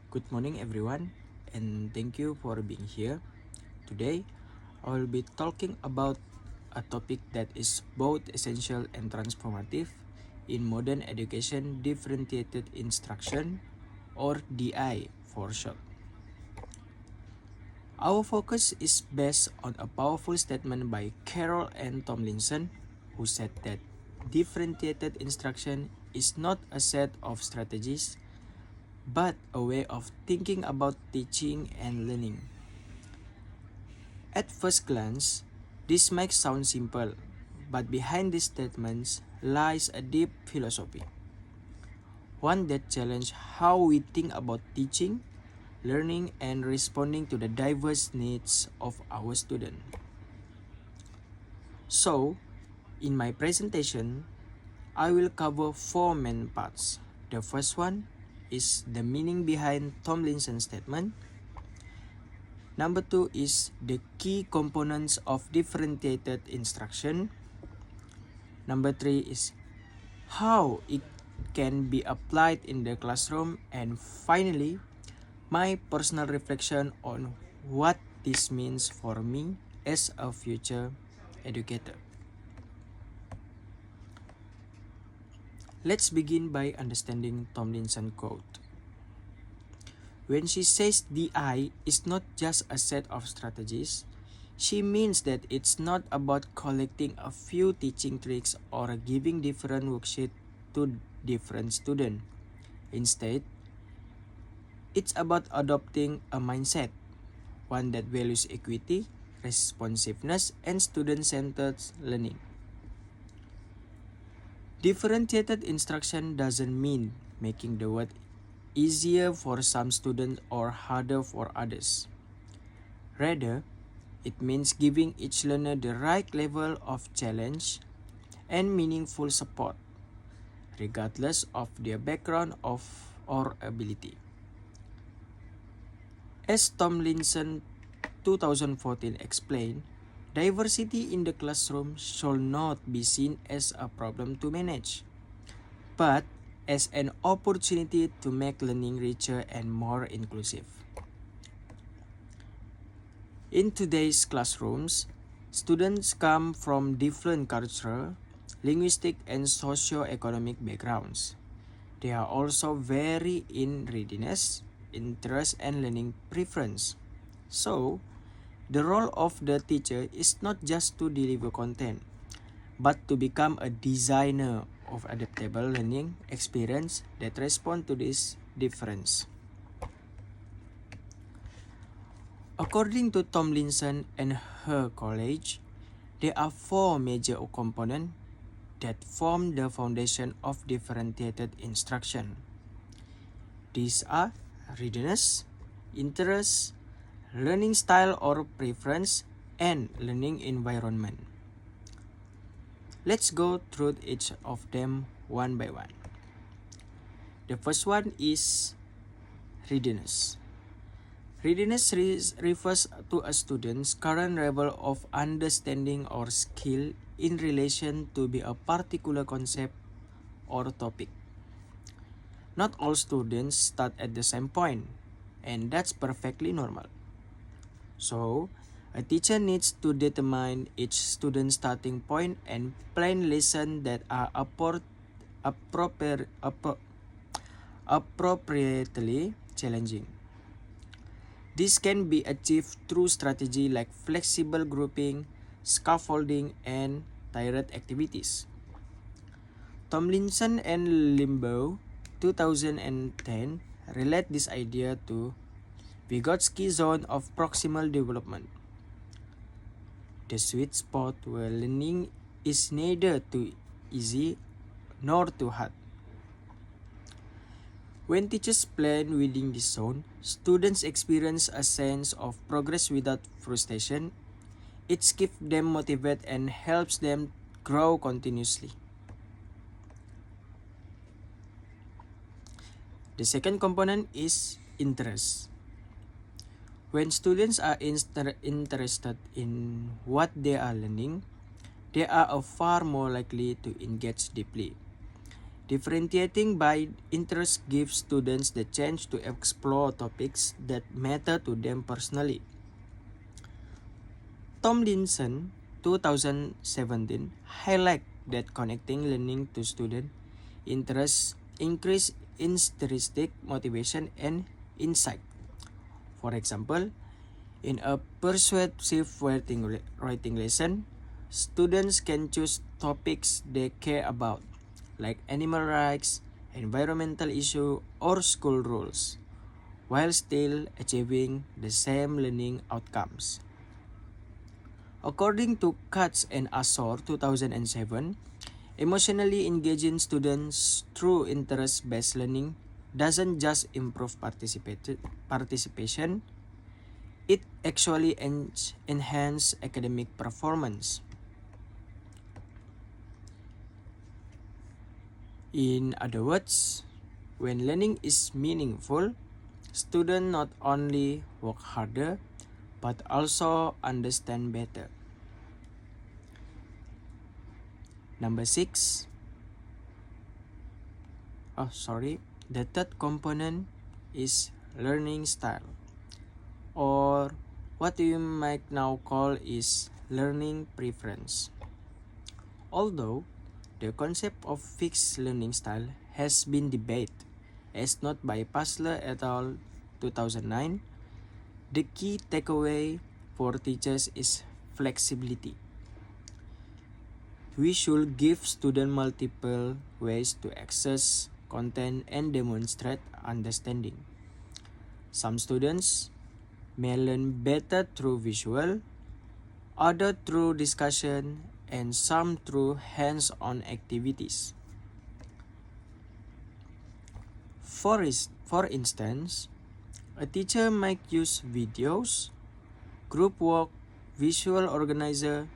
Good morning, everyone, and thank you for being here. Today, I will be talking about a topic that is both essential and transformative in modern education: differentiated instruction, or DI for short. Our focus is based on a powerful statement by Carol and Tomlinson, who said that differentiated instruction is not a set of strategies but a way of thinking about teaching and learning. At first glance, this might sound simple, but behind these statements lies a deep philosophy, one that challenges how we think about teaching, learning, and responding to the diverse needs of our students. So, in my presentation, I will cover four main parts. The first one is the meaning behind Tomlinson's statement. Number two is the key components of differentiated instruction. Number three is how it can be applied in the classroom. And finally, my personal reflection on what this means for me as a future educator. Let's begin by understanding Tomlinson's quote. When she says DI is not just a set of strategies, she means that it's not about collecting a few teaching tricks or giving different worksheets to different students. Instead, it's about adopting a mindset, one that values equity, responsiveness, and student-centered learning. Differentiated instruction doesn't mean making the work easier for some students or harder for others. Rather, it means giving each learner the right level of challenge and meaningful support, regardless of their background or ability. As Tomlinson 2014 explained, diversity in the classroom should not be seen as a problem to manage, but as an opportunity to make learning richer and more inclusive. In today's classrooms, students come from different cultural, linguistic, and socio-economic backgrounds. They are also vary in readiness, interest, and learning preference. So, the role of the teacher is not just to deliver content, but to become a designer of adaptable learning experience that respond to this difference. According to Tomlinson and her college, there are four major components that form the foundation of differentiated instruction. These are readiness, interest, learning style or preference, and learning environment. Let's go through each of them one by one. The first one is readiness. Readiness refers to a student's current level of understanding or skill in relation to a particular concept or topic. Not all students start at the same point, and that's perfectly normal. So, a teacher needs to determine each student's starting point and plan lessons that are appropriately challenging. This can be achieved through strategy like flexible grouping, scaffolding, and tiered activities. Tomlinson and Limbaugh 2010 relate this idea to Vygotsky zone of proximal development, the sweet spot where learning is neither too easy nor too hard. When teachers plan within this zone, students experience a sense of progress without frustration. It keeps them motivated and helps them grow continuously. The second component is interest. When students are interested in what they are learning, they are far more likely to engage deeply. Differentiating by interest gives students the chance to explore topics that matter to them personally. Tomlinson 2017 highlight that connecting learning to student interests increase intrinsic motivation and insight. For example, in a persuasive writing lesson, students can choose topics they care about, like animal rights, environmental issue, or school rules, while still achieving the same learning outcomes. According to Katz and Asor 2007, emotionally engaging students through interest-based learning doesn't just improve participation, it actually enhances academic performance. In other words, when learning is meaningful, students not only work harder, but also understand better. Number 6. The third component is learning style, or what you might now call is learning preference. Although the concept of fixed learning style has been debated, as noted by Pasler et al. 2009, the key takeaway for teachers is flexibility. We should give students multiple ways to access content and demonstrate understanding. Some students may learn better through visual, others through discussion, and some through hands-on activities. For instance, a teacher might use videos, group work, visual organizer,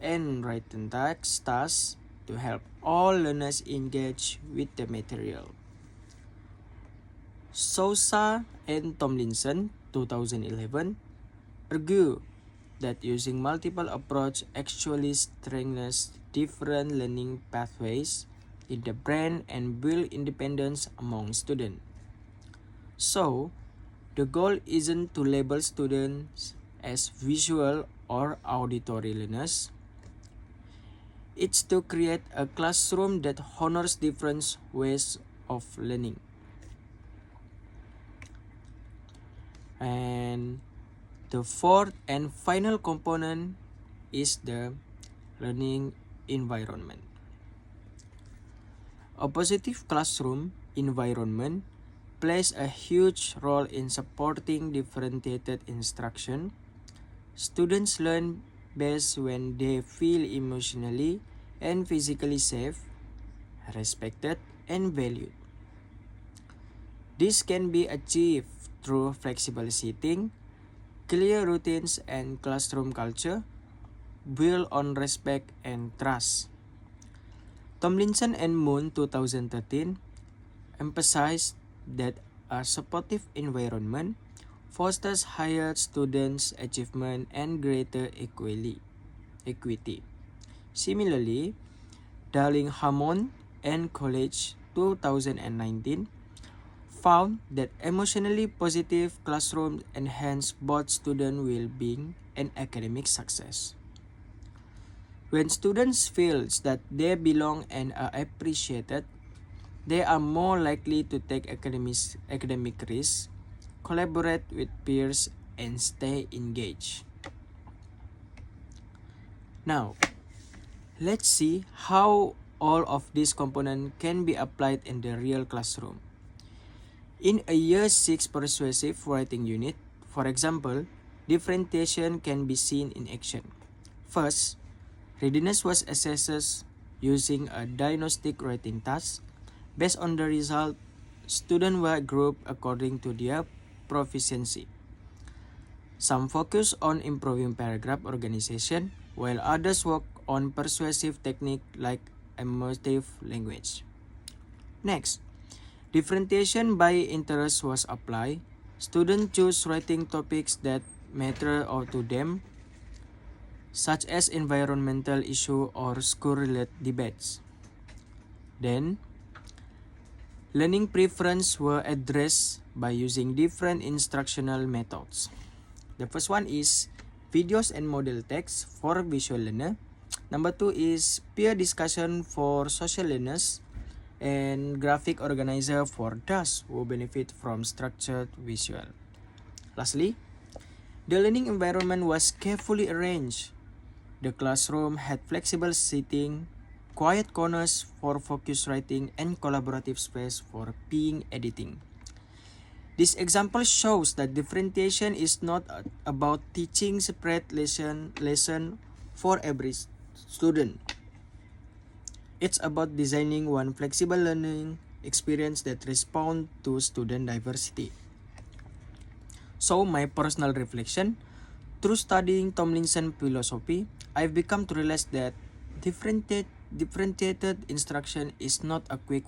and written tasks to help all learners engage with the material. Sousa and Tomlinson 2011 argue that using multiple approach actually strengthens different learning pathways in the brain and build independence among students. So, the goal isn't to label students as visual or auditory learners. It's to create a classroom that honors different ways of learning. And the fourth and final component is the learning environment. A positive classroom environment plays a huge role in supporting differentiated instruction. Students learn best when they feel emotionally and physically safe, respected, and valued. This can be achieved through flexible seating, clear routines, and classroom culture built on respect and trust. Tomlinson and Moon 2013 emphasized that a supportive environment fosters higher students' achievement and greater equity. Similarly, Darling-Hammond and College 2019 found that emotionally positive classrooms enhance both student well-being and academic success. When students feel that they belong and are appreciated, they are more likely to take academic risks, collaborate with peers, and stay engaged. Now, let's see how all of these components can be applied in the real classroom. In a Year 6 persuasive writing unit, for example, differentiation can be seen in action. First, readiness was assessed using a diagnostic writing task. Based on the result, students were grouped according to their proficiency. Some focus on improving paragraph organization, while others work on persuasive technique like emotive language. Next, differentiation by interest was applied. Students choose writing topics that matter to them, such as environmental issue or school-related debates. Then, Learning preferences were addressed by using different instructional methods. The first one is videos and model text for visual learner. Number 2 is peer discussion for social learners and graphic organizer for those who benefit from structured visual. Lastly, the learning environment was carefully arranged. The classroom had flexible seating, quiet corners for focused writing, and collaborative space for peeing editing. This example shows that differentiation is not about teaching separate lesson for every student. It's about designing one flexible learning experience that responds to student diversity. So my personal reflection, through studying Tomlinson philosophy, I've become to realize that differentiated instruction is not a quick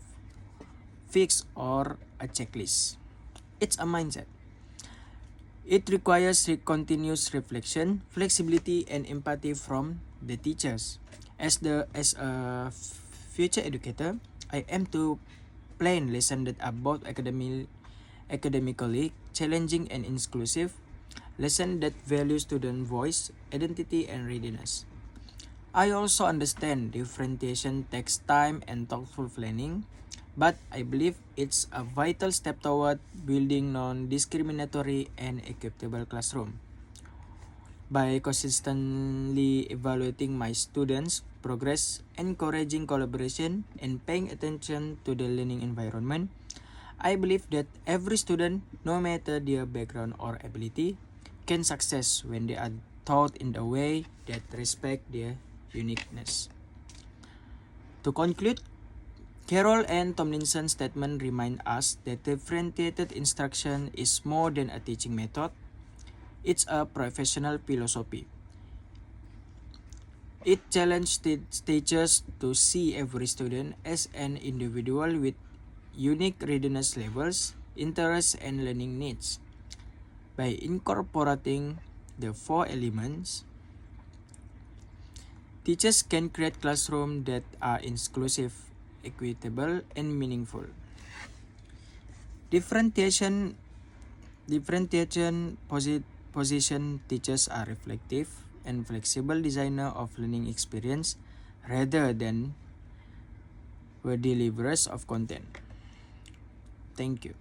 fix or a checklist. It's a mindset. It requires continuous reflection, flexibility, and empathy from the teachers. As a future educator, I aim to plan lessons that are both academically challenging and inclusive, lessons that value student voice, identity, and readiness. I also understand differentiation takes time and thoughtful planning, but I believe it's a vital step toward building non-discriminatory and equitable classroom. By consistently evaluating my students' progress, encouraging collaboration, and paying attention to the learning environment, I believe that every student, no matter their background or ability, can success when they are taught in a way that respect their uniqueness. To conclude, Carroll and Tomlinson's statement remind us that differentiated instruction is more than a teaching method. It's a professional philosophy. It challenged teachers to see every student as an individual with unique readiness levels, interests, and learning needs. By incorporating the four elements, teachers can create classrooms that are inclusive, equitable, and meaningful. Differentiation position teachers are reflective and flexible designer of learning experience rather than were deliverers of content. Thank you.